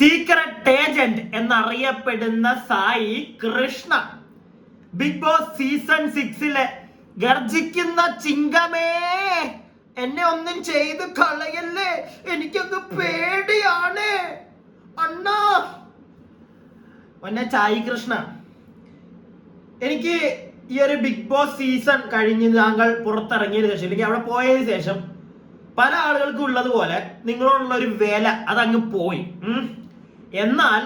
Secret agent എന്നറിയപ്പെടുന്ന Sai Krishna Bigg Boss season 6 ഗർജിക്കുന്ന ചിങ്കമേ, എന്നെ ഒന്നും ചെയ്ത് കളയല്ലേ, എനിക്കൊന്ന് പേടിയാണ് അണ്ണാ. ഒന്നെ സായി കൃഷ്ണ, എനിക്ക് ഈ ഒരു ബിഗ് ബോസ് സീസൺ കഴിഞ്ഞ് താങ്കൾ പുറത്തിറങ്ങിയതിനു ശേഷം അല്ലെങ്കിൽ അവിടെ പോയതിനു ശേഷം പല ആളുകൾക്കും ഉള്ളതുപോലെ നിങ്ങളോടുള്ള ഒരു വില അതങ്ങ് പോയി. എന്നാൽ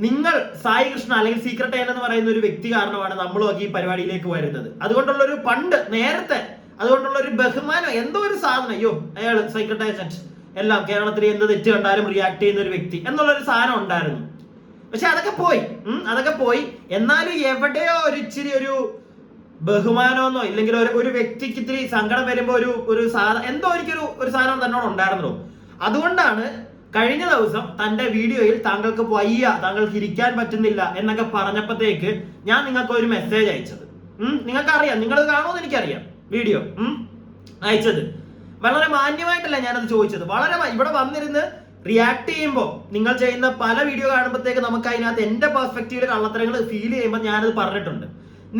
നിങ്ങൾ സായി കൃഷ്ണ അല്ലെങ്കിൽ സീക്രട്ട് ഏജന്റ് എന്ന് പറയുന്ന ഒരു വ്യക്തി കാരണമാണ് നമ്മളൊക്കെ ഈ പരിപാടിയിലേക്ക് വരുന്നത്. അതുകൊണ്ടുള്ള ഒരു നേരത്തെ അതുകൊണ്ടുള്ള ഒരു ബഹുമാനം, എന്തോ ഒരു സാധനം, അയ്യോ അയാൾ സീക്രട്ട് ഏജന്റ്, എല്ലാം കേരളത്തിൽ എന്ത് തെറ്റ് കണ്ടാലും റിയാക്ട് ചെയ്യുന്ന ഒരു വ്യക്തി എന്നുള്ളൊരു സാധനം ഉണ്ടായിരുന്നു. പക്ഷെ അതൊക്കെ പോയി. എന്നാലും എവിടെയോ ഒരു ഇച്ചിരി ഒരു ബഹുമാനമെന്നോ ഇല്ലെങ്കിൽ ഒരു വ്യക്തിക്ക് ഇത്തിരി സങ്കടം വരുമ്പോ ഒരു എന്തോ ഒരു സാധനം തന്നോട് ഉണ്ടായിരുന്നല്ലോ. അതുകൊണ്ടാണ് കഴിഞ്ഞ ദിവസം തന്റെ വീഡിയോയിൽ താങ്കൾക്ക് വയ്യ, താങ്കൾക്ക് ഇരിക്കാൻ പറ്റുന്നില്ല എന്നൊക്കെ പറഞ്ഞപ്പോഴത്തേക്ക് ഞാൻ നിങ്ങൾക്ക് ഒരു മെസ്സേജ് അയച്ചത്. നിങ്ങൾക്കറിയാം, നിങ്ങളത് കാണുമെന്ന് എനിക്കറിയാം. വീഡിയോ അയച്ചത് വളരെ മാന്യമായിട്ടല്ല ഞാനത് ചോദിച്ചത്. വളരെ ഇവിടെ വന്നിരുന്ന് റിയാക്ട് ചെയ്യുമ്പോൾ നിങ്ങൾ ചെയ്യുന്ന പല വീഡിയോ കാണുമ്പോഴത്തേക്ക് നമുക്ക് അതിനകത്ത് എന്റെ പെർസ്പെക്റ്റീവില് കള്ളത്തരങ്ങൾ ഫീൽ ചെയ്യുമ്പോൾ ഞാനത് പറഞ്ഞിട്ടുണ്ട്.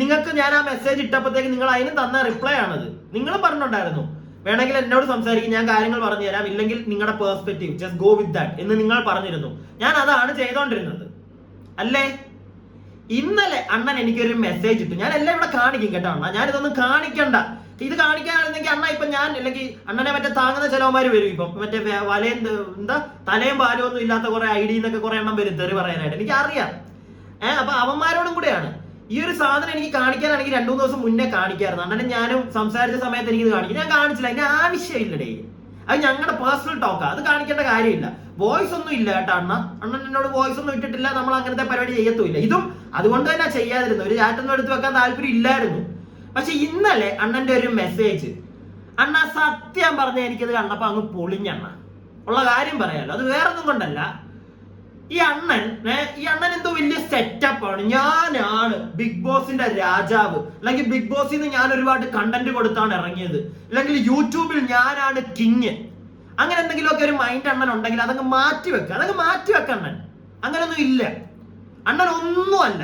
നിങ്ങൾക്ക് ഞാൻ ആ മെസ്സേജ് ഇട്ടപ്പോഴത്തേക്ക് നിങ്ങൾ അതിന് തന്ന റിപ്ലൈ ആണത്. നിങ്ങൾ പറഞ്ഞിട്ടുണ്ടായിരുന്നു, വേണമെങ്കിൽ എന്നോട് സംസാരിക്കും, ഞാൻ കാര്യങ്ങൾ പറഞ്ഞു തരാം, ഇല്ലെങ്കിൽ നിങ്ങളുടെ perspective just go with that എന്ന് നിങ്ങൾ പറഞ്ഞിരുന്നു. ഞാൻ അതാണ് ചെയ്തോണ്ടിരുന്നത് അല്ലേ. ഇന്നലെ അണ്ണൻ എനിക്കൊരു മെസ്സേജ് ഇട്ടു. ഞാൻ എല്ലാം ഇവിടെ കാണിക്കും കേട്ടോ അണ്ണ, ഞാൻ ഇതൊന്നും കാണിക്കണ്ട. ഇത് കാണിക്കാനായിരുന്നെങ്കിൽ അണ്ണ ഇപ്പൊ ഞാൻ അല്ലെങ്കിൽ അണ്ണനെ മറ്റേ താങ്ങുന്ന ചിലവന്മാര് വരും. ഇപ്പം മറ്റേ തലയും പാലും ഒന്നും ഇല്ലാത്ത കുറെ ഐഡി എന്നൊക്കെ കുറെ എണ്ണം വരും തെറി പറയാനായിട്ട്, എനിക്ക് അറിയാം. അപ്പൊ അവന്മാരോടും കൂടെയാണ് ഈ ഒരു സാധനം എനിക്ക് കാണിക്കാനാണെങ്കിൽ 2-3 ദിവസം മുന്നേ കാണിക്കായിരുന്നു. അണ്ണനെ ഞാനും സംസാരിച്ച സമയത്ത് എനിക്കിത് കാണിക്കും, ഞാൻ കാണിച്ചില്ല. അതിന്റെ ആവശ്യമില്ലടേ, അത് ഞങ്ങളുടെ പേഴ്സണൽ ടോക്കാ, അത് കാണിക്കേണ്ട കാര്യമില്ല. വോയിസ് ഒന്നും ഇല്ല കേട്ടോ അണ്ണൻ എന്നോട് വോയിസ് ഒന്നും ഇട്ടിട്ടില്ല. നമ്മൾ അങ്ങനത്തെ പരിപാടി ചെയ്യത്തുമില്ല. ഇതും അതുകൊണ്ട് തന്നെ ചെയ്യാതിരുന്നു, ഒരു ചാറ്റൊന്നും എടുത്ത് വെക്കാൻ താല്പര്യം ഇല്ലായിരുന്നു. പക്ഷെ ഇന്നലെ അണ്ണന്റെ ഒരു മെസ്സേജ്, അണ്ണ സത്യം പറഞ്ഞ എനിക്കത് കണ്ടപ്പോ അങ്ങ് പൊളിഞ്ഞണ്ണ. ഉള്ള കാര്യം പറയാലോ, അത് വേറൊന്നും കൊണ്ടല്ല. ഈ അണ്ണൻ എന്തോ വലിയ സെറ്റപ്പ് ആണ്. ഞാനാണ് ബിഗ് ബോസിന്റെ രാജാവ്, അല്ലെങ്കിൽ ബിഗ് ബോസിൽ നിന്ന് ഞാൻ ഒരുപാട് കണ്ടന്റ് കൊടുത്താണ് ഇറങ്ങിയത്, അല്ലെങ്കിൽ യൂട്യൂബിൽ ഞാനാണ് കിങ്. അങ്ങനെ എന്തെങ്കിലുമൊക്കെ ഒരു മൈൻഡ് അണ്ണൻ ഉണ്ടെങ്കിൽ അതങ്ങ് മാറ്റിവെക്ക അണ്ണൻ. അങ്ങനൊന്നും ഇല്ല. അണ്ണൻ ഒന്നുമല്ല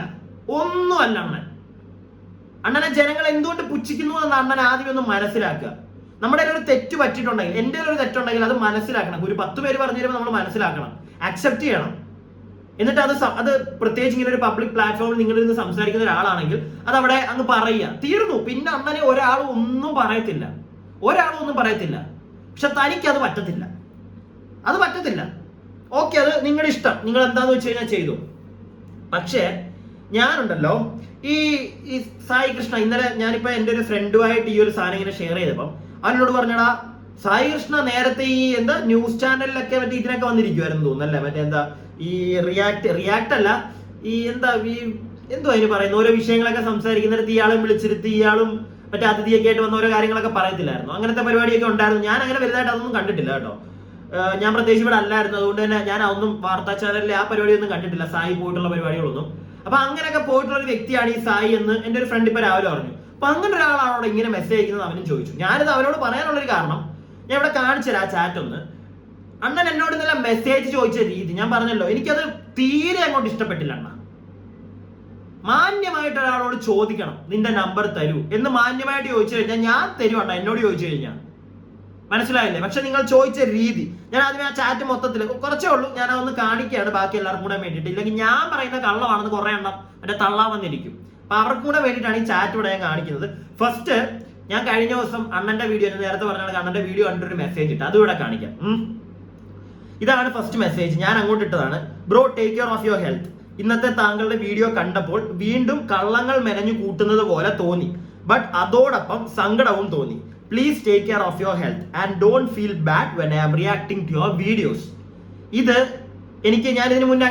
അണ്ണനെ ജനങ്ങൾ എന്തുകൊണ്ട് പുച്ഛിക്കുന്നു എന്ന് അണ്ണൻ ആദ്യം ഒന്ന് മനസ്സിലാക്കുക. നമ്മുടെ ഒരു തെറ്റ് പറ്റിയിട്ടുണ്ടെങ്കിൽ, എന്റെ ഒരു തെറ്റുണ്ടെങ്കിൽ അത് മനസ്സിലാക്കണം. ഒരു 10 പേര് പറഞ്ഞു തരുമ്പോൾ നമ്മൾ മനസ്സിലാക്കണം, അക്സെപ്റ്റ് ചെയ്യണം. എന്നിട്ട് അത് പ്രത്യേകിച്ച് ഇങ്ങനെ ഒരു പബ്ലിക് പ്ലാറ്റ്ഫോമിൽ നിങ്ങൾ ഇന്ന് സംസാരിക്കുന്ന ഒരാളാണെങ്കിൽ അത് അവിടെ അങ്ങ് പറയുക, തീർന്നു. പിന്നെ അണ്ണനെ ഒരാളും ഒന്നും പറയത്തില്ല. പക്ഷെ തനിക്ക് അത് പറ്റത്തില്ല. ഓക്കെ, അത് നിങ്ങളുടെ ഇഷ്ടം, നിങ്ങൾ എന്താന്ന് വെച്ച് കഴിഞ്ഞാൽ ചെയ്തു. പക്ഷേ ഞാനുണ്ടല്ലോ ഈ സായി കൃഷ്ണ, ഇന്നലെ ഞാനിപ്പോ എന്റെ ഒരു ഫ്രണ്ടുമായിട്ട് ഈ ഒരു സാധനം ഇങ്ങനെ ഷെയർ ചെയ്തപ്പം അവനോട് പറഞ്ഞടാ, സായി കൃഷ്ണ നേരത്തെ ഈ ന്യൂസ് ചാനലിലൊക്കെ മറ്റേ ഇതിനൊക്കെ വന്നിരിക്കുവായിരുന്നു തോന്നുന്നല്ലേ, മറ്റേ ഈ റിയാക്ട് അല്ല, ഈ എന്തോ അതിന് പറയുന്ന ഓരോ വിഷയങ്ങളൊക്കെ സംസാരിക്കുന്നിടത്ത് ഇയാളും വിളിച്ചിരുത്തി ഇയാളും മറ്റേ അതിഥിയൊക്കെ ആയിട്ട് വന്ന ഓരോ കാര്യങ്ങളൊക്കെ പറയത്തില്ലായിരുന്നു. അങ്ങനത്തെ പരിപാടിയൊക്കെ ഉണ്ടായിരുന്നു. ഞാൻ അങ്ങനെ വലുതായിട്ട് അതൊന്നും കണ്ടിട്ടില്ല കേട്ടോ. ഞാൻ പ്രത്യേകിച്ച് ഇവിടെ അല്ലായിരുന്നു, അതുകൊണ്ട് തന്നെ ഞാൻ അതൊന്നും വാർത്താ ചാനലിൽ ആ പരിപാടിയൊന്നും കണ്ടിട്ടില്ല, സായി പോയിട്ടുള്ള പരിപാടികളൊന്നും. അപ്പൊ അങ്ങനെയൊക്കെ പോയിട്ടുള്ള ഒരു വ്യക്തിയാണ് ഈ സായി എന്ന് എന്റെ ഒരു ഫ്രണ്ട് ഇപ്പൊ രാവിലെ പറഞ്ഞു. അപ്പൊ അങ്ങനെ ഒരാളാണോ ഇങ്ങനെ മെസ്സേജ് അയക്കുന്നത് അവനും ചോദിച്ചു. ഞാനിത് അവനോട് പറയാനുള്ളൊരു കാരണം ഞാൻ ഇവിടെ കാണിച്ചുതരാം. ആ ചാറ്റ് ഒന്ന്. അണ്ണൻ എന്നോട് ഇന്നലെ മെസ്സേജ് ചോദിച്ച രീതി ഞാൻ പറഞ്ഞല്ലോ, എനിക്കത് തീരെ അങ്ങോട്ട് ഇഷ്ടപ്പെട്ടില്ല. അണ്ണ മാന്യമായിട്ട് ഒരാളോട് ചോദിക്കണം, നിന്റെ നമ്പർ തരൂ എന്ന് മാന്യമായിട്ട് ചോദിച്ചു കഴിഞ്ഞാൽ ഞാൻ തരും അണ്ണ, എന്നോട് ചോദിച്ചു കഴിഞ്ഞാൽ. മനസ്സിലായില്ലേ? പക്ഷെ നിങ്ങൾ ചോദിച്ച രീതി, ഞാൻ ആദ്യമേ ആ ചാറ്റ് മൊത്തത്തിൽ കുറച്ചേ ഉള്ളൂ, ഞാൻ അതൊന്ന് കാണിക്കുകയാണ് ബാക്കി എല്ലാവർക്കും കൂടെ വേണ്ടിയിട്ട്. ഇല്ലെങ്കിൽ ഞാൻ പറയുന്ന കള്ളമാണെന്ന് കുറെ എണ്ണം മറ്റേ തള്ളാൻ വന്നിരിക്കും. അപ്പൊ അവർക്കും കൂടെ വേണ്ടിയിട്ടാണ് ഈ ചാറ്റ് ഇവിടെ ഞാൻ കാണിക്കുന്നത്. ഫസ്റ്റ് ഞാൻ കഴിഞ്ഞ ദിവസം അണ്ണന്റെ വീഡിയോ, നേരത്തെ പറഞ്ഞാൽ അണ്ണന്റെ വീഡിയോ കണ്ടൊരു മെസ്സേജ് ഇട്ട്, അതുകൂടെ കാണിക്കാം. ഇതാണ് ഫസ്റ്റ് മെസ്സേജ്, ഞാൻ അങ്ങോട്ട് ഇട്ടതാണ്. Bro, take care of your health. ഇന്നത്തെ താങ്കളുടെ വീഡിയോ കണ്ടപ്പോൾ വീണ്ടും കള്ളങ്ങൾ മെനഞ്ഞു കൂട്ടുന്നത് പോലെ തോന്നി, ബട്ട് അതോടൊപ്പം സങ്കടവും തോന്നി. Please take care of your health and don't feel bad when I am reacting to your videos. ഇത് ഞാനിതിന് മുന്നേ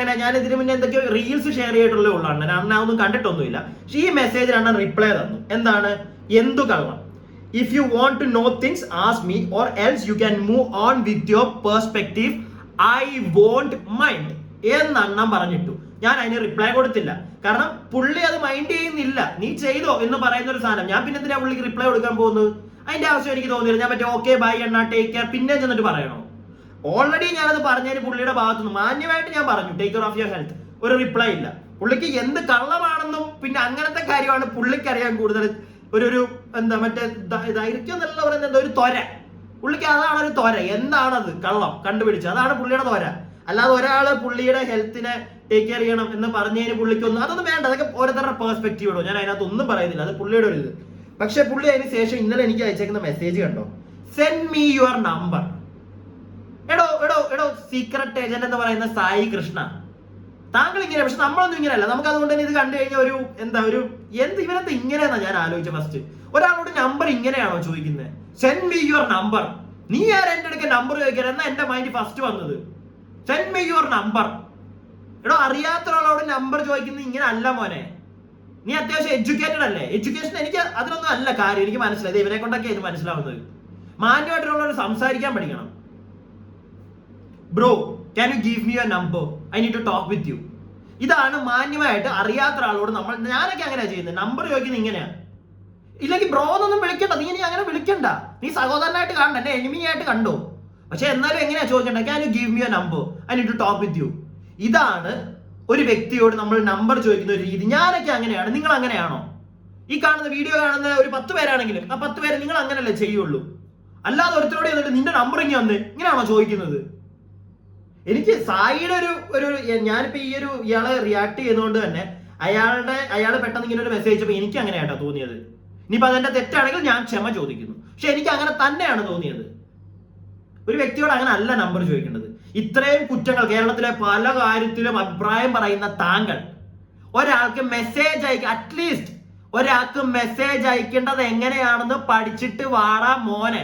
എന്തൊക്കെയോ റീൽസ് ഷെയർ ചെയ്തിട്ടുള്ളേ ഉള്ളൂ. അണ്ണൻ ഒന്നും കണ്ടിട്ടൊന്നുമില്ല. പക്ഷെ ഈ മെസ്സേജിൽ അണ്ണൻ റിപ്ലൈ തന്നു. എന്താണ്? എന്തു കള്ളം? If you want to know things ask me or else you can move on with your perspective, I won't mind എന്ന് അണ്ണൻ പറഞ്ഞിട്ടു. ഞാൻ അതിന് റിപ്ലൈ കൊടുത്തില്ല, കാരണം പുള്ളി അത് മൈൻഡ് ചെയ്യുന്നില്ല. നീ ചെയ്തോ എന്ന് പറയുന്ന ഒരു സാധനം ഞാൻ പിന്നെ എന്തിനാ പുള്ളിക്ക് റിപ്ലൈ കൊടുക്കാൻ പോകുന്നത്? അതിന്റെ ആവശ്യം എനിക്ക് തോന്നിയില്ല. ഞാൻ മറ്റേ ഓക്കെ ബൈ അണ്ണ ടേക്ക് കെയർ പിന്നെ ചെന്നിട്ട് പറയണോ? ഓൾറെഡി ഞാനത് പറഞ്ഞതിന് പുള്ളിയുടെ ഭാഗത്തുനിന്ന് മാന്യമായിട്ട് ഞാൻ പറഞ്ഞു take care of your health, ഒരു റിപ്ലൈ ഇല്ല. പുള്ളിക്ക് എന്ത് കള്ളമാണെന്നും പിന്നെ അങ്ങനത്തെ കാര്യമാണ് പുള്ളിക്ക് അറിയാൻ കൂടുതൽ. ഒരു എന്താ മറ്റേ ദൈർഘ്യം എന്നല്ല പറയുന്നത്, എന്താ ഒരു ത്വര. പുള്ളിക്ക് അതാണ് ഒരു ത്വര. എന്താണത് കള്ളം കണ്ടുപിടിച്ചത്, അതാണ് പുള്ളിയുടെ ത്വര. അല്ലാതെ ഒരാള് പുള്ളിയുടെ ഹെൽത്തിനെ ടേക്ക് കെയർ ചെയ്യണം എന്ന് പറഞ്ഞതിന് പുള്ളിക്കൊന്നും അതൊന്നും വേണ്ട. അതൊക്കെ ഓരോരുത്തരുടെ പേഴ്സ്പെക്റ്റീവ് ഇടും, ഞാൻ അതിനകത്ത് ഒന്നും പറയുന്നില്ല, അത് പുള്ളിയുടെ ഒരു ഇത്. പക്ഷെ പുള്ളി അതിന് ശേഷം ഇന്നലെ എനിക്ക് അയച്ചേക്കുന്ന മെസ്സേജ് കണ്ടോ, സെൻഡ് മീ യുവർ നമ്പർ. എടോ സീക്രട്ട് ഏജന്റ് എന്ന് പറയുന്ന സായി കൃഷ്ണ, താങ്കൾ ഇങ്ങനെ, പക്ഷെ നമ്മളൊന്നും ഇങ്ങനെയല്ല. നമുക്ക് അതുകൊണ്ട് തന്നെ ഇത് കണ്ടു കഴിഞ്ഞാൽ ഇവനത്തെ ഇങ്ങനെയെന്നാ ഞാൻ ആലോചിച്ച ഫസ്റ്റ്. ഒരാളോട് നമ്പർ ഇങ്ങനെയാണോ ചോദിക്കുന്നത്? Send me your number. നീ ആരാ എന്റെ അടുക്ക നമ്പർ ചോദിക്കാൻ? എന്നാ എന്റെ മൈൻഡ് ഫസ്റ്റ് വന്നത് സെൻഡ് മീ യുവർ നമ്പർ. അറിയാത്ത ഒരാളോട് നമ്പർ ചോദിക്കുന്നത് ഇങ്ങനെ അല്ല മോനെ. നീ അത്യാവശ്യം എഡ്യൂക്കേറ്റഡ് അല്ലേ? എഡ്യൂക്കേഷൻ എനിക്ക് അതിനൊന്നും അല്ല കാര്യം, എനിക്ക് മനസ്സിലായത്. ഇവരെ കൊണ്ടൊക്കെ ഇത് മനസ്സിലാവുന്നത്. മാന്യമായിട്ടുള്ളവർ സംസാരിക്കാൻ പഠിക്കണം. Bro, can you give me your number, I need to talk with you. ഇതാണ് മാന്യമായിട്ട് അറിയാത്ത ഒരാളോട് ഞാനൊക്കെ അങ്ങനെയാ ചെയ്യുന്നത്. നമ്പർ ചോദിക്കുന്നത് ഇങ്ങനെയാ. ഇല്ലെങ്കിൽ ബ്രോ എന്നൊന്നും വിളിക്കണ്ട, നീ അങ്ങനെ വിളിക്കണ്ട. നീ സഹോദരനായിട്ട് കാണണ്ട, എന്നെ എനിമി ആയിട്ട് കണ്ടോ. പക്ഷെ എന്നാലും എങ്ങനെയാ ചോദിക്കണ്ടേ? Can you give me your number, I need to talk with you. ഇതാണ് ഒരു വ്യക്തിയോട് നമ്മൾ നമ്പർ ചോദിക്കുന്ന ഒരു രീതി. ഞാനൊക്കെ അങ്ങനെയാണ്. നിങ്ങൾ അങ്ങനെയാണോ? ഈ കാണുന്ന വീഡിയോ കാണുന്ന ഒരു 10 പേരാണെങ്കിലും ആ 10 പേര് നിങ്ങൾ അങ്ങനെയല്ലേ ചെയ്യുള്ളൂ. അല്ലാതെ ഒരുത്തരോട് എന്നിട്ട് നിന്റെ നമ്പർ ഇങ്ങനെയാണോ ചോദിക്കുന്നത്? എനിക്ക് സായിയുടെ ഒരു ഞാനിപ്പോ ഇയാളെ റിയാക്ട് ചെയ്തുകൊണ്ട് തന്നെ അയാൾ പെട്ടെന്ന് ഇങ്ങനെ ഒരു മെസ്സേജ് അയച്ചപ്പോൾ എനിക്ക് അങ്ങനെയാട്ടോ തോന്നിയത്. ഇനിയിപ്പോ അതെന്റെ തെറ്റാണെങ്കിൽ ഞാൻ ക്ഷമ ചോദിക്കുന്നു. പക്ഷെ എനിക്ക് അങ്ങനെ തന്നെയാണ് തോന്നിയത്. ഒരു വ്യക്തിയോട് അങ്ങനെ അല്ല നമ്പർ ചോദിക്കേണ്ടത്. ഇത്രയും കുറ്റങ്ങൾ കേരളത്തിലെ പല കാര്യത്തിലും അഭിപ്രായം പറയുന്ന താങ്കൾ ഒരാൾക്ക് മെസ്സേജ് അറ്റ്ലീസ്റ്റ് ഒരാൾക്ക് മെസ്സേജ് അയക്കേണ്ടത് എങ്ങനെയാണെന്ന് പഠിച്ചിട്ട് വാടാ മോനെ.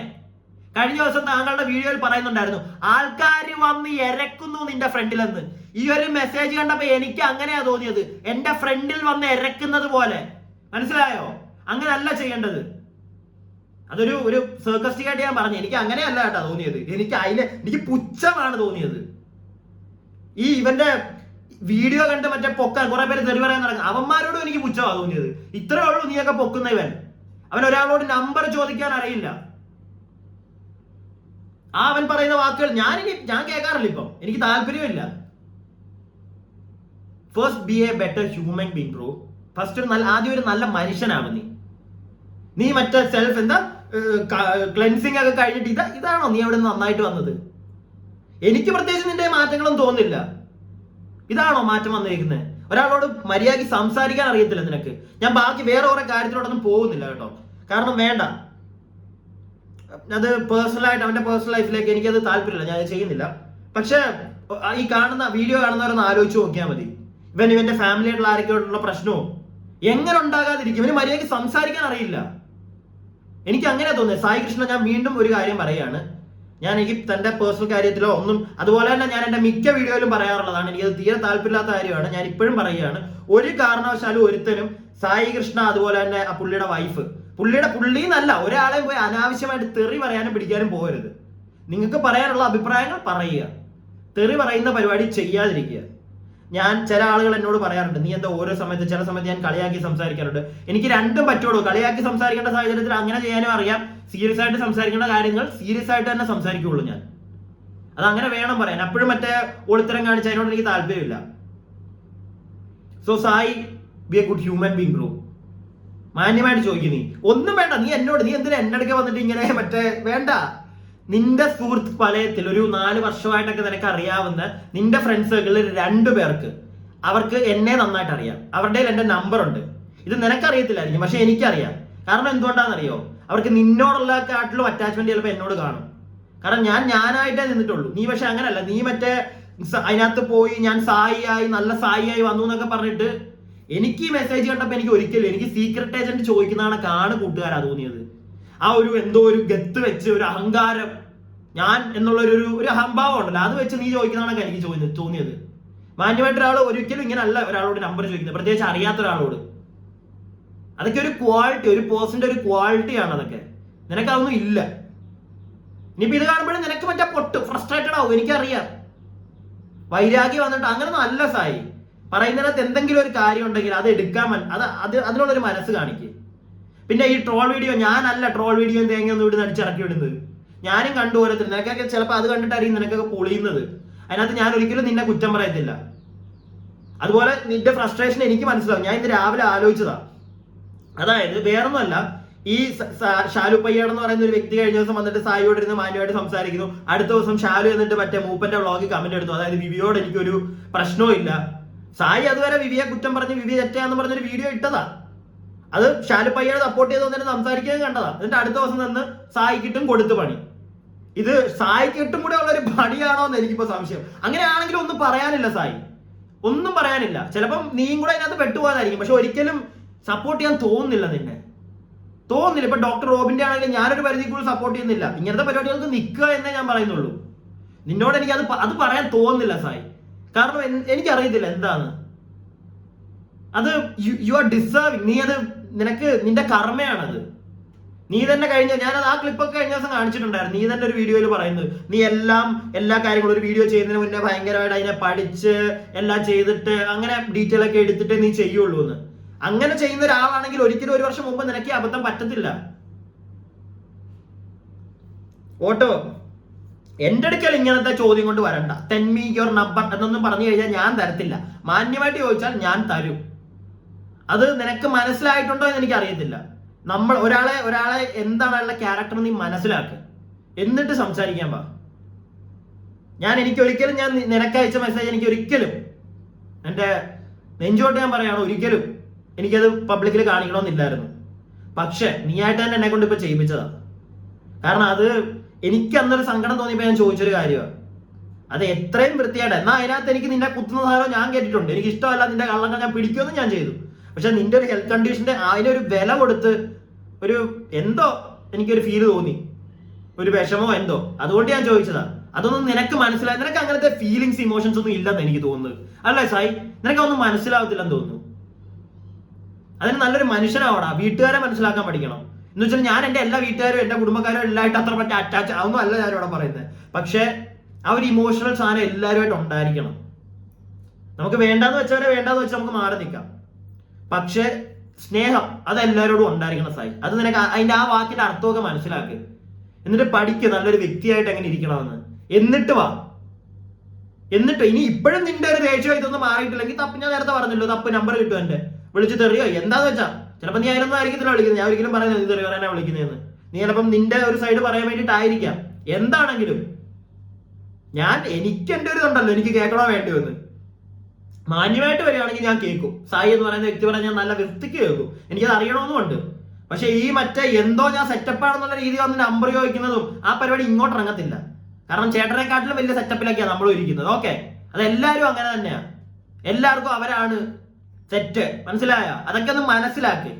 കഴിഞ്ഞ ദിവസം താങ്കളുടെ വീഡിയോയിൽ പറയുന്നുണ്ടായിരുന്നു ആൾക്കാർ വന്ന് ഇരക്കുന്നു നിന്റെ ഫ്രണ്ടിലെന്ന്. ഈ ഒരു മെസ്സേജ് കണ്ടപ്പോ എനിക്ക് അങ്ങനെയാ തോന്നിയത്, എന്റെ ഫ്രണ്ടിൽ വന്ന് ഇരക്കുന്നത് പോലെ. മനസ്സിലായോ? അങ്ങനെ അല്ല ചെയ്യേണ്ടത്. ഒരു സർക്കസ്റ്റിക് ആയിട്ട് ഞാൻ പറഞ്ഞു. എനിക്ക് അങ്ങനെയല്ല കേട്ടോ തോന്നിയത്. എനിക്ക് പുച്ഛമാണ് തോന്നിയത്. ഇവന്റെ വീഡിയോ കണ്ട് മറ്റേ പൊക്കാൻ കുറെ പേര് തെറി പറയാൻ നടക്കും. അവന്മാരോടും എനിക്ക് പുച്ഛമാണ് തോന്നിയത്. ഇത്രേ ഉള്ളൂ നീയൊക്കെ പൊക്കുന്ന അവൻ ഒരാളോട് നമ്പർ ചോദിക്കാൻ അറിയില്ല. അവൻ പറയുന്ന വാക്കുകൾ ഞാൻ കേൾക്കാറില്ല. ഇപ്പം എനിക്ക് താല്പര്യമില്ല. First B A better human being bro. First ആദ്യം ഒരു നല്ല മനുഷ്യനാണ് നീ മറ്റേ സെൽഫ് ക്ലെൻസിങ് ഒക്കെ കഴിഞ്ഞിട്ട് ഇതാണോ നീ അവിടെ നന്നായിട്ട് വന്നത്? എനിക്ക് പ്രത്യേകിച്ച് നിന്റെ മാറ്റങ്ങളൊന്നും തോന്നുന്നില്ല. ഇതാണോ മാറ്റം വന്നിരിക്കുന്നത്? ഒരാളോട് മര്യാദയ്ക്ക് സംസാരിക്കാൻ അറിയത്തില്ല നിനക്ക്. ഞാൻ ബാക്കി വേറെ കുറെ കാര്യത്തിലോട്ടൊന്നും പോകുന്നില്ല കേട്ടോ. കാരണം വേണ്ട, അത് പേഴ്സണലായിട്ട് അവന്റെ പേഴ്സണൽ ലൈഫിലേക്ക് എനിക്കത് താല്പര്യമില്ല, ഞാൻ ചെയ്യുന്നില്ല. പക്ഷെ ഈ വീഡിയോ കാണുന്നവരൊന്ന് ആലോചിച്ച് നോക്കിയാൽ മതി. ഇവന്റെ ഫാമിലിയായിട്ടുള്ള ആരൊക്കെയുള്ള പ്രശ്നവും എങ്ങനെ ഉണ്ടാകാതിരിക്കും. ഇവന് മര്യാദയ്ക്ക് സംസാരിക്കാൻ അറിയില്ല. എനിക്ക് അങ്ങനെ തോന്നുന്നത്. സായി കൃഷ്ണ, ഞാൻ വീണ്ടും ഒരു കാര്യം പറയുകയാണ്. എനിക്ക് തന്റെ പേഴ്സണൽ കാര്യത്തിലോ ഒന്നും, അതുപോലെ തന്നെ ഞാൻ എന്റെ മിക്ക വീഡിയോയിലും പറയാറുള്ളതാണ്, എനിക്കത് തീരെ താല്പര്യമില്ലാത്ത കാര്യമാണ്. ഞാൻ ഇപ്പോഴും പറയുകയാണ്, ഒരു കാരണവശാലും ഒരുത്തനും സായി കൃഷ്ണ അതുപോലെ തന്നെ ആ പുള്ളിയുടെ വൈഫ്, പുള്ളിന്നല്ല ഒരാളെ പോയി അനാവശ്യമായിട്ട് തെറി പറയാനും പിടിക്കാനും പോകരുത്. നിങ്ങൾക്ക് പറയാനുള്ള അഭിപ്രായങ്ങൾ പറയുക, തെറി പറയുന്ന പരിപാടി ചെയ്യാതിരിക്കുക. ചില ആളുകൾ എന്നോട് പറയാറുണ്ട്, നീ എന്താ ഓരോ സമയത്ത്, ചില സമയത്ത് ഞാൻ കളിയാക്കി സംസാരിക്കാറുണ്ട്. എനിക്ക് രണ്ടും പറ്റുള്ളൂ. കളിയാക്കി സംസാരിക്കേണ്ട സാഹചര്യത്തിൽ അങ്ങനെ ചെയ്യാനും അറിയാം. സീരിയസ് ആയിട്ട് സംസാരിക്കേണ്ട കാര്യങ്ങൾ സീരിയസ് ആയിട്ട് തന്നെ സംസാരിക്കുള്ളൂ ഞാൻ. അത് അങ്ങനെ വേണം പറയാൻ. അപ്പോഴും മറ്റേ ഒളിത്തരം കാണിച്ച അതിനോട് എനിക്ക് താല്പര്യമില്ല. So Sai, B A good human being bro. മാന്യമായിട്ട് ചോദിക്കും. നീ ഒന്നും വേണ്ട, നീ എന്തിനാ എന്റെ അടുക്ക വന്നിട്ട് ഇങ്ങനെ വേണ്ട. നിന്റെ സുഹൃത്ത് വലയത്തിൽ ഒരു 4 വർഷമായിട്ടൊക്കെ നിനക്ക് അറിയാവുന്ന നിന്റെ ഫ്രണ്ട് സർക്കിളിൽ 2 പേർക്ക് അവർക്ക് എന്നെ നന്നായിട്ട് അറിയാം. അവരുടെ എന്റെ നമ്പർ ഉണ്ട്. ഇത് നിനക്കറിയത്തില്ലായിരിക്കും, പക്ഷെ എനിക്കറിയാം. കാരണം എന്തുകൊണ്ടാണെന്നറിയോ? അവർക്ക് നിന്നോടുള്ള കാട്ടിലും അറ്റാച്ച്മെന്റ് ചിലപ്പോൾ എന്നോട് കാണും. കാരണം ഞാനായിട്ടേ നിന്നിട്ടുള്ളൂ. നീ പക്ഷെ അങ്ങനല്ല. നീ മറ്റേ അതിനകത്ത് പോയി ഞാൻ നല്ല സായിയായി വന്നു എന്നൊക്കെ പറഞ്ഞിട്ട് എനിക്ക് ഈ മെസ്സേജ് കണ്ടപ്പോൾ എനിക്ക് സീക്രട്ട് ഏജന്റ് ചോദിക്കുന്നതാണ് കൂട്ടുകാരാ തോന്നിയത്. ആ എന്തോ ഒരു ഗത്ത് വെച്ച് ഒരു അഹങ്കാരം, ഞാൻ എന്നുള്ള ഒരു അഹംഭാവം ഉണ്ടല്ലോ, അത് വെച്ച് നീ ചോദിക്കുന്നതാണ് എനിക്ക് തോന്നിയത്. മാന്യമായിട്ട് ഒരിക്കലും ഇങ്ങനെ അല്ല ഒരാളോട് നമ്പർ ചോദിക്കുന്നത്, പ്രത്യേകിച്ച് അറിയാത്ത ഒരാളോട്. അതൊക്കെ ഒരു ക്വാളിറ്റി, ഒരു പേഴ്സന്റെ ഒരു ക്വാളിറ്റിയാണ് അതൊക്കെ. നിനക്കതൊന്നും ഇല്ല. ഇനിയിപ്പോ ഇത് കാണുമ്പോഴും നിനക്ക് മറ്റേ ഫ്രസ്ട്രേറ്റഡ് ആവും, എനിക്കറിയാം. വൈരാഗ്യം വന്നിട്ട് അങ്ങനൊന്നും അല്ല സായി. പറയുന്നതിനകത്ത് എന്തെങ്കിലും ഒരു കാര്യം ഉണ്ടെങ്കിൽ അത് എടുക്കാൻ അതിനുള്ളൊരു മനസ്സ് കാണിക്കുക. പിന്നെ ഈ ട്രോൾ വീഡിയോ, ഞാനല്ല ട്രോൾ വീഡിയോയും തേങ്ങയൊന്നും ഇവിടെ അടിച്ചിറക്കി വിടുന്നത്. ഞാനും കണ്ടു ഓരോരുത്തർ. നിനക്കൊക്കെ ചിലപ്പോൾ അത് കണ്ടിട്ടായിരിക്കും നിനക്കൊക്കെ പൊളിയുന്നത്. അതിനകത്ത് ഞാൻ ഒരിക്കലും നിന്നെ കുറ്റം പറയത്തില്ല. അതുപോലെ നിന്റെ ഫ്രസ്ട്രേഷൻ എനിക്ക് മനസ്സിലാവും. ഞാൻ ഇന്ന് രാവിലെ ആലോചിച്ചതാ. അതായത് വേറൊന്നുമല്ല, ഈ ഷാലു പയ്യാട് എന്ന് പറയുന്ന ഒരു വ്യക്തി കഴിഞ്ഞ ദിവസം വന്നിട്ട് സായിയോട് ഇരുന്ന് മാന്യമായിട്ട് സംസാരിക്കുന്നു. അടുത്ത ദിവസം ഷാലു എന്നിട്ട് മറ്റേ മൂപ്പന്റെ വ്ളോഗിൽ കമന്റ് എടുത്തു, അതായത് വിവിയോട് എനിക്കൊരു പ്രശ്നവും ഇല്ല. സായി അതുവരെ വിവിയെ കുറ്റം പറഞ്ഞ് വിവി തെറ്റാന്ന് പറഞ്ഞൊരു വീഡിയോ ഇട്ടതാ. അത് ഷാലു പയ്യാട് സപ്പോർട്ട് ചെയ്ത് വന്നിട്ട് സംസാരിക്കുന്നത് കണ്ടതാ. എന്നിട്ട് അടുത്ത ദിവസം നിന്ന് സായിക്കിട്ടും കൊടുത്തു പണി. ഇത് സായിക്കിട്ടും കൂടെ ഉള്ള ഒരു പണിയാണോ എന്ന് എനിക്കിപ്പോ സംശയം. അങ്ങനെയാണെങ്കിലും ഒന്നും പറയാനില്ല സായി, ഒന്നും പറയാനില്ല. ചിലപ്പം നീയും കൂടെ അതിനകത്ത് പെട്ടുപോകാതായിരിക്കും, പക്ഷെ ഒരിക്കലും സപ്പോർട്ട് ചെയ്യാൻ തോന്നുന്നില്ല നിന്നെ, തോന്നുന്നില്ല. ഇപ്പൊ ഡോക്ടർ റോബിന്റെ ആണെങ്കിലും ഞാനൊരു പരിധി കൂടുതൽ സപ്പോർട്ട് ചെയ്യുന്നില്ല. ഇങ്ങനത്തെ പരിപാടികൾക്ക് നിൽക്കുക എന്നേ ഞാൻ പറയുന്നുള്ളൂ. നിന്നോട് എനിക്ക് അത് പറയാൻ തോന്നുന്നില്ല സായി. കാരണം എനിക്കറിയത്തില്ല എന്താണ് അത്. You are deserving. നീ അത് നിന്റെ കർമ്മയാണത്. നീ തന്നെ ഞാനത് ആ ക്ലിപ്പൊക്കെ കഴിഞ്ഞ ദിവസം കാണിച്ചിട്ടുണ്ടായിരുന്നു. നീ തന്നെ ഒരു വീഡിയോയിൽ പറയുന്നത്, നീ എല്ലാ കാര്യങ്ങളും ഒരു വീഡിയോ ചെയ്യുന്നതിന് മുന്നേ ഭയങ്കരമായിട്ട് അതിനെ പഠിച്ച് എല്ലാം ചെയ്തിട്ട് അങ്ങനെ ഡീറ്റെയിൽ ഒക്കെ എടുത്തിട്ട് നീ ചെയ്യുള്ളൂ എന്ന്. അങ്ങനെ ചെയ്യുന്ന ഒരാളാണെങ്കിൽ ഒരിക്കലും ഒരു വർഷം മുമ്പ് നിനക്ക് അബദ്ധം പറ്റത്തില്ല. ഓട്ടോ എന്റെ അടുക്കൽ ഇങ്ങനത്തെ ചോദ്യം കൊണ്ട് വരണ്ട. ടെൻ മീ യുവർ നമ്പർ എന്നൊന്നും പറഞ്ഞു കഴിഞ്ഞാൽ ഞാൻ തരത്തില്ല. മാന്യമായിട്ട് ചോദിച്ചാൽ ഞാൻ തരും. അത് നിനക്ക് മനസ്സിലായിട്ടുണ്ടോ എന്ന് എനിക്ക് അറിയത്തില്ല. ഒരാളെ എന്താണ് അയാളുടെ ക്യാരക്ടർ നീ മനസ്സിലാക്കുക, എന്നിട്ട് സംസാരിക്കാൻ പാ. എനിക്കൊരിക്കലും ഞാൻ നിനക്ക് അയച്ച മെസ്സേജ് എനിക്കൊരിക്കലും എന്റെ നെഞ്ചോട്ട് ഞാൻ പറയാണ്, ഒരിക്കലും എനിക്കത് പബ്ലിക്കിൽ കാണിക്കണമെന്നില്ലായിരുന്നു. പക്ഷെ നീയായിട്ട് തന്നെ എന്നെ കൊണ്ട് ഇപ്പൊ ചെയ്യിപ്പിച്ചതാ. കാരണം അത് എനിക്ക് അന്നൊരു സങ്കടം തോന്നിയപ്പോ ഞാൻ ചോദിച്ചൊരു കാര്യമാണ്. അത് എത്രയും വൃത്തിയായിട്ട് എന്നാൽ അതിനകത്ത് എനിക്ക് നിന്നെ കുത്തുന്ന സാധനം ഞാൻ കേട്ടിട്ടുണ്ട്. എനിക്ക് ഇഷ്ടമല്ല, നിന്റെ കള്ളങ്ങൾ ഞാൻ പിടിക്കുമെന്ന് ഞാൻ ചെയ്തു. പക്ഷെ നിന്റെ ഒരു ഹെൽത്ത് കണ്ടീഷന്റെ അതിനൊരു വില കൊടുത്ത് ഒരു എന്തോ എനിക്കൊരു ഫീല് തോന്നി, ഒരു വിഷമോ എന്തോ. അതുകൊണ്ട് ഞാൻ ചോദിച്ചതാ. അതൊന്നും നിനക്ക് മനസ്സിലായി. നിനക്ക് അങ്ങനത്തെ ഫീലിങ്സ് ഇമോഷൻസ് ഒന്നും ഇല്ലെന്ന് എനിക്ക് തോന്നുന്നത്. അല്ലേ സായി? നിനക്കൊന്നും മനസ്സിലാവത്തില്ലെന്ന് തോന്നുന്നു. അതിന് നല്ലൊരു മനുഷ്യനാവണം. വീട്ടുകാരെ മനസ്സിലാക്കാൻ പഠിക്കണം. എന്ന് വെച്ചാൽ ഞാൻ എന്റെ എല്ലാ വീട്ടുകാരും എന്റെ കുടുംബക്കാരും എല്ലായിട്ട് അത്ര പറ്റി അറ്റാച്ച് അതൊന്നും അല്ല ഞാൻ ഇവിടെ പറയുന്നത്. പക്ഷെ ആ ഒരു ഇമോഷണൽ സാധനം എല്ലാവരുമായിട്ട് ഉണ്ടായിരിക്കണം. നമുക്ക് വേണ്ടാന്ന് വെച്ചവരെ വേണ്ടാന്ന് വെച്ചാൽ നമുക്ക് മാറി നിൽക്കാം. പക്ഷെ സ്നേഹം അത് എല്ലാവരോടും ഉണ്ടായിരിക്കണം സായി. അത് നിനക്ക് അതിന്റെ ആ വാക്കിന്റെ അർത്ഥമൊക്കെ മനസ്സിലാക്കുക. എന്നിട്ട് പഠിക്കുക നല്ലൊരു വ്യക്തിയായിട്ട് എങ്ങനെ ഇരിക്കണമെന്ന്. എന്നിട്ട് വാ. എന്നിട്ട് ഇനി ഇപ്പോഴും നിന്റെ ഒരു ദേഷ്യം ഇതൊന്നും മാറിയിട്ടില്ലെങ്കിൽ തപ്പ്, ഞാൻ നേരത്തെ പറഞ്ഞല്ലോ, തപ്പ് നമ്പർ കിട്ടും എന്റെ, വിളിച്ച് തെറിയോ എന്താന്ന് വെച്ചാ. ചിലപ്പോൾ നീ അതിനൊന്നും ആയിരിക്കത്തില്ല വിളിക്കുന്നത്. ഞാൻ ഒരിക്കലും പറയുന്നത് നീ തെറി പറയാനാ വിളിക്കുന്നതെന്ന്. നീ ചിലപ്പം നിന്റെ ഒരു സൈഡ് പറയാൻ വേണ്ടിയിട്ടായിരിക്കാം. എന്താണെങ്കിലും എനിക്ക് എന്റെ ഒരു ഇതുണ്ടല്ലോ, എനിക്ക് കേൾക്കണോ വേണ്ടി വന്ന്. മാന്യമായിട്ട് വരികയാണെങ്കിൽ ഞാൻ കേൾക്കും. സായി എന്ന് പറയുന്ന വ്യക്തി പറഞ്ഞാൽ ഞാൻ നല്ല വൃത്തിക്ക് കേൾക്കും. എനിക്കത് അറിയണമെന്നുമുണ്ട്. പക്ഷെ ഈ മറ്റേ എന്തോ ഞാൻ സെറ്റപ്പാണെന്നുള്ള രീതിയിൽ വന്ന് നമ്പർ ചോദിക്കുന്നതും ആ പരിപാടി ഇങ്ങോട്ട് ഇറങ്ങത്തില്ല. കാരണം ചേട്ടനെക്കാട്ടിലും വലിയ സെറ്റപ്പിലൊക്കെയാണ് നമ്മൾ ഇരിക്കുന്നത്. ഓക്കെ, അതെല്ലാവരും അങ്ങനെ തന്നെയാണ്. എല്ലാവർക്കും അവരാണ് സെറ്റ്. മനസ്സിലായ? അതൊക്കെ ഒന്ന് മനസ്സിലാക്കി.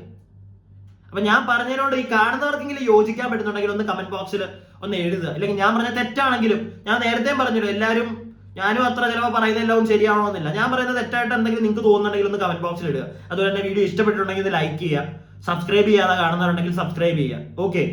അപ്പൊ ഞാൻ പറഞ്ഞതിനോട് ഈ കാണുന്നവർക്കെങ്കിലും യോജിക്കാൻ പറ്റുന്നുണ്ടെങ്കിൽ ഒന്ന് കമന്റ് ബോക്സിൽ ഒന്ന് എഴുതുക. അല്ലെങ്കിൽ ഞാൻ പറഞ്ഞ തെറ്റാണെങ്കിലും, ഞാൻ നേരത്തെയും പറഞ്ഞല്ലോ, എല്ലാവരും ഞാനും അത്ര ചിലപ്പോൾ പറയുന്നത് എല്ലാം ശരിയാവണമെന്നില്ല. ഞാൻ പറയുന്നത് തെറ്റായിട്ട് എന്തെങ്കിലും നിങ്ങൾക്ക് തോന്നുന്നുണ്ടെങ്കിൽ ഒന്ന് കമന്റ് ബോക്സിൽ ഇടുക. അതുപോലെ തന്നെ വീഡിയോ ഇഷ്ടപ്പെട്ടിട്ടുണ്ടെങ്കിൽ ഇത് ലൈക്ക് ചെയ്യുക. സബ്സ്ക്രൈബ് ചെയ്യാതെ കാണുന്നവരുണ്ടെങ്കിൽ സബ്സ്ക്രൈബ് ചെയ്യുക. ഓക്കെ.